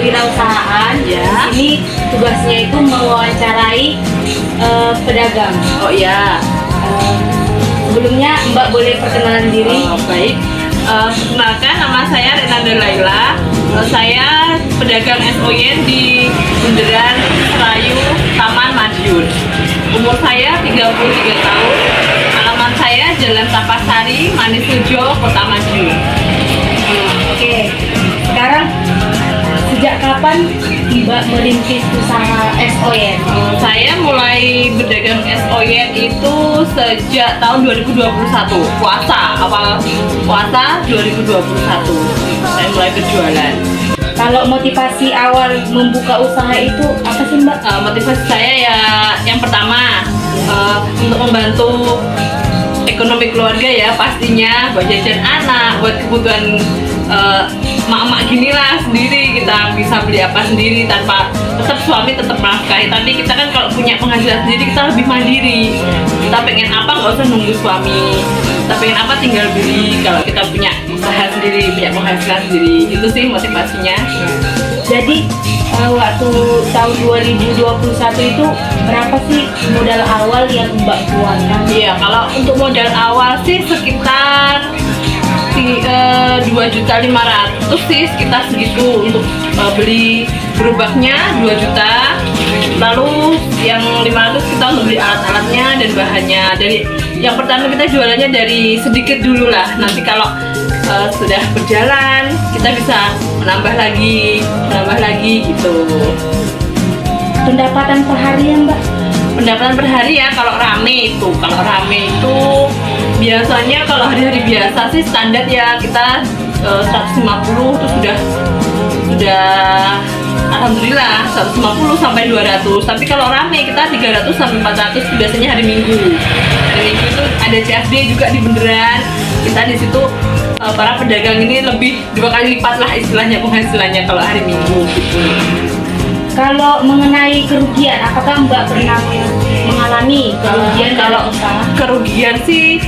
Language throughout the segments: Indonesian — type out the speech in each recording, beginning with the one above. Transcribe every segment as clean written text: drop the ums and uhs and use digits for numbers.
kewirausahaan. Ya. Di sini tugasnya itu mewawancarai pedagang. Oh iya. Sebelumnya Mbak boleh perkenalan diri. Baik. Perkenalkan, nama saya Renanda Laila. Saya pedagang SOY di Bundaran Serayu Taman Madiun. Umur saya 33 tahun. Alamat saya Jalan Tapasari, Manisrejo, Kota Madiun. Oke. Sekarang sejak kapan Mbak merintis usaha SOY? Saya mulai berdagang SOY itu sejak tahun 2021, awal puasa 2021 saya mulai berjualan. Kalau motivasi awal membuka usaha itu apa sih Mbak? Motivasi saya ya yang pertama untuk membantu ekonomi keluarga ya, pastinya buat jajan anak, buat kebutuhan mak-mak gini lah sendiri, kita bisa beli apa sendiri tanpa tetap suami tetap menafkahi, tapi kita kan kalau punya penghasilan sendiri kita lebih mandiri. Kita pengen apa nggak usah nunggu suami, kita pengen apa tinggal beli. Kalau kita punya usaha sendiri, punya penghasilan sendiri, itu sih motivasinya. Jadi waktu tahun 2021 itu berapa sih modal awal yang Mbak keluarkan? Iya, kalau untuk modal awal sih sekitar 2.500.000 sih, sekitar segitu untuk beli gerobaknya 2 juta, lalu yang 500 kita untuk beli alat-alatnya dan bahannya. Dari yang pertama kita jualannya dari sedikit dulu lah, nanti kalau sudah berjalan kita bisa menambah lagi gitu. Pendapatan per hari ya Mbak? Pendapatan per hari ya kalau rame itu biasanya kalau hari-hari biasa sih standar ya kita 150 itu sudah alhamdulillah 150 sampai 200. Tapi kalau rame kita 300 sampai 400 biasanya hari Minggu. Hari Minggu itu ada CFD juga di Bundaran. Kita di situ para pedagang ini lebih 2 kali lipat lah istilahnya penghasilannya kalau hari Minggu gitu. Kalau mengenai kerugian, apakah Mbak pernah mengalami kerugian kalau dalam usaha? kerugian sih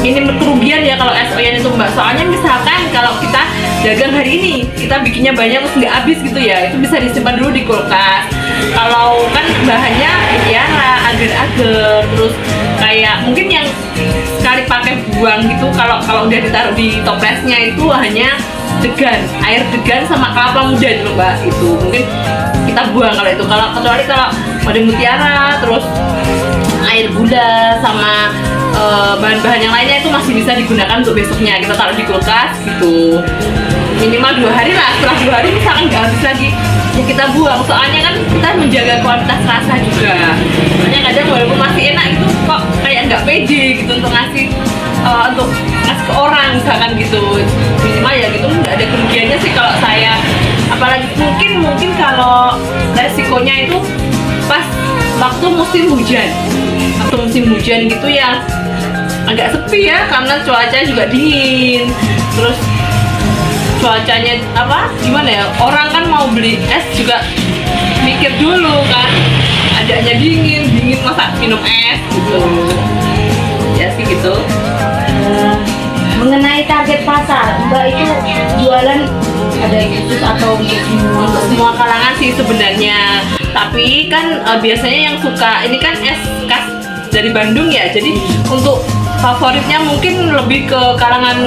minim kerugian ya kalau SOY itu Mbak. Soalnya misalkan kalau kita dagang hari ini kita bikinnya banyak terus nggak habis gitu ya, itu bisa disimpan dulu di kulkas. Kalau kan bahannya mutiara, agar-agar, terus kayak mungkin yang sekali pakai buang gitu, kalau udah ditaruh di toplesnya itu hanya degan, air degan sama kelapa muda dulu Mbak, itu mungkin kita buang kalau itu. Kecuali kalau mode mutiara, terus air gula sama bahan-bahan yang lainnya itu masih bisa digunakan untuk besoknya, kita taruh di kulkas gitu. Minimal 2 hari lah, setelah 2 hari misalkan nggak habis lagi ya kita buang. Soalnya kan kita menjaga kualitas rasa juga. Soalnya kadang walaupun masih enak itu kok kayak nggak pede gitu untuk ngasih ke orang misalkan gitu. Minimal ya gitu, nggak ada kerugiannya sih kalau saya. Apalagi mungkin kalau resikonya itu pas waktu musim hujan. Waktu musim hujan gitu ya agak sepi ya, karena cuaca juga dingin. Terus cuacanya gimana ya, orang kan mau beli es juga mikir dulu kan, adanya dingin masa minum es gitu ya sih gitu. Mengenai target pasar, Mbak itu jualan ada khusus atau untuk semua kalangan sih sebenarnya, tapi kan biasanya yang suka ini kan es khas dari Bandung ya, jadi untuk favoritnya mungkin lebih ke kalangan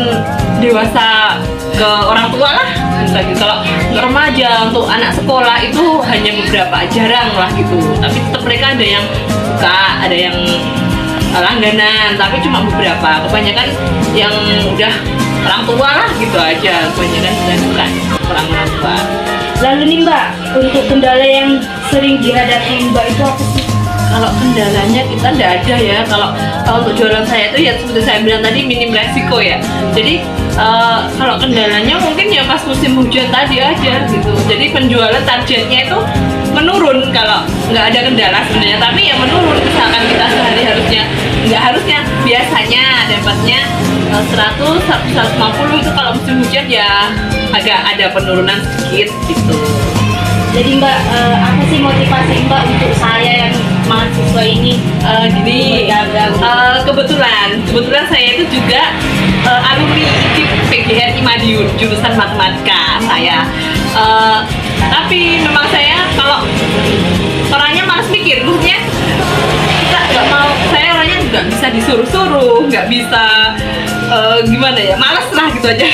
dewasa, ke orang tua lah misalnya. Kalau untuk remaja, untuk anak sekolah itu hanya beberapa, jarang lah gitu, tapi tetap mereka ada yang suka, ada yang langganan, tapi cuma beberapa. Kebanyakan yang udah orang tua lah gitu aja, kebanyakan sudah suka orang tua. Lalu nih Mbak, untuk kendala yang sering dihadapi Mbak itu apa sih? Kalau kendalanya kita nggak ada ya. Kalau untuk jualan saya itu ya seperti saya bilang tadi, minim resiko ya. Jadi kalau kendalanya mungkin ya pas musim hujan tadi aja gitu. Jadi penjualan targetnya itu menurun kalau nggak ada kendala sebenarnya, tapi ya menurun. Misalkan kita sehari biasanya dapatnya 100, 150, itu kalau musim hujan ya agak ada penurunan sedikit gitu. Jadi Mbak, apa sih motivasi Mbak untuk saya yang mahasiswa ini berdagang? Kebetulan saya itu juga alumni PGRI Madiun, jurusan matematika saya. Tapi memang saya kalau orangnya malas mikir, maksudnya kita nggak mau, saya orangnya nggak bisa disuruh-suruh, nggak bisa gimana ya, malas lah gitu aja.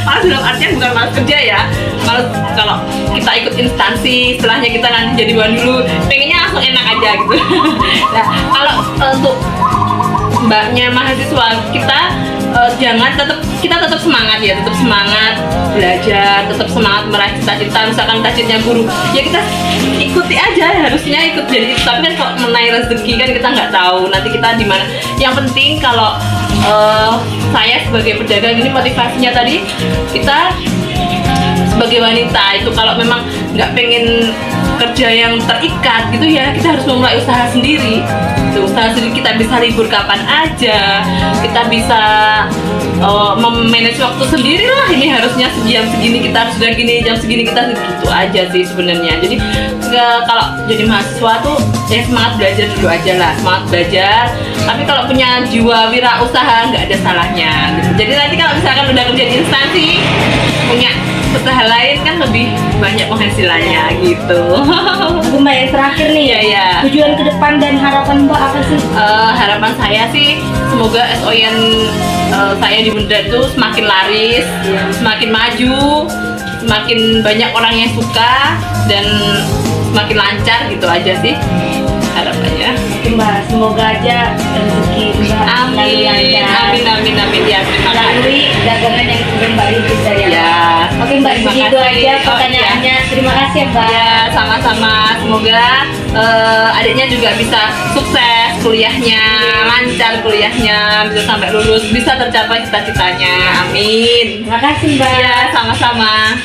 Malas dalam artian bukan malas kerja ya, malas kalau kita ikut instansi, setelahnya kita nanti jadi bahan dulu, pengennya langsung enak aja gitu. Nah kalau untuk mbaknya mahasiswa kita, jangan kita tetap semangat ya, tetap semangat belajar, tetap semangat meraih cita-cita. Misalkan cita-citanya guru, ya kita ikuti aja, harusnya ikut jadi itu. Tapi kan kalau mengenai rezeki kan kita nggak tahu nanti kita di mana. Yang penting kalau saya sebagai pedagang ini motivasinya tadi, kita sebagai wanita itu kalau memang nggak pengen kerja yang terikat gitu ya, kita harus memulai usaha sendiri. Usaha sendiri, kita bisa libur kapan aja, kita bisa memanage waktu sendiri lah. Ini harusnya jam segini kita harus sudah gini, jam segini kita gitu aja sih sebenarnya. Jadi kalau jadi mahasiswa tuh ya semangat belajar dulu aja lah, semangat belajar. Tapi kalau punya jiwa wirausaha nggak ada salahnya gitu. Jadi nanti kalau misalkan udah kerja di instansi, punya usaha lain kan lebih banyak penghasilannya gitu. Bu Mbak, yang terakhir nih, ya. tujuan ke depan dan harapan Mbak apa sih? Harapan saya sih semoga SOYN saya di Bunda itu semakin laris, semakin maju, semakin banyak orang yang suka, dan semakin lancar gitu aja sih harapannya. Mbak, semoga aja rezeki Mbak selalu lancar. Amin ya, terima kasih. Melalui dagangan yang sudah Mbak rintis ya. Ya. Oke Mbak, Terima begitu kasih. aja pertanyaannya. Terima kasih ya Mbak. Ya, sama-sama. Semoga adiknya juga bisa sukses kuliahnya, lancar kuliahnya, bisa sampai lulus, bisa tercapai cita-citanya. Amin. Terima kasih Mbak. Ya, sama-sama.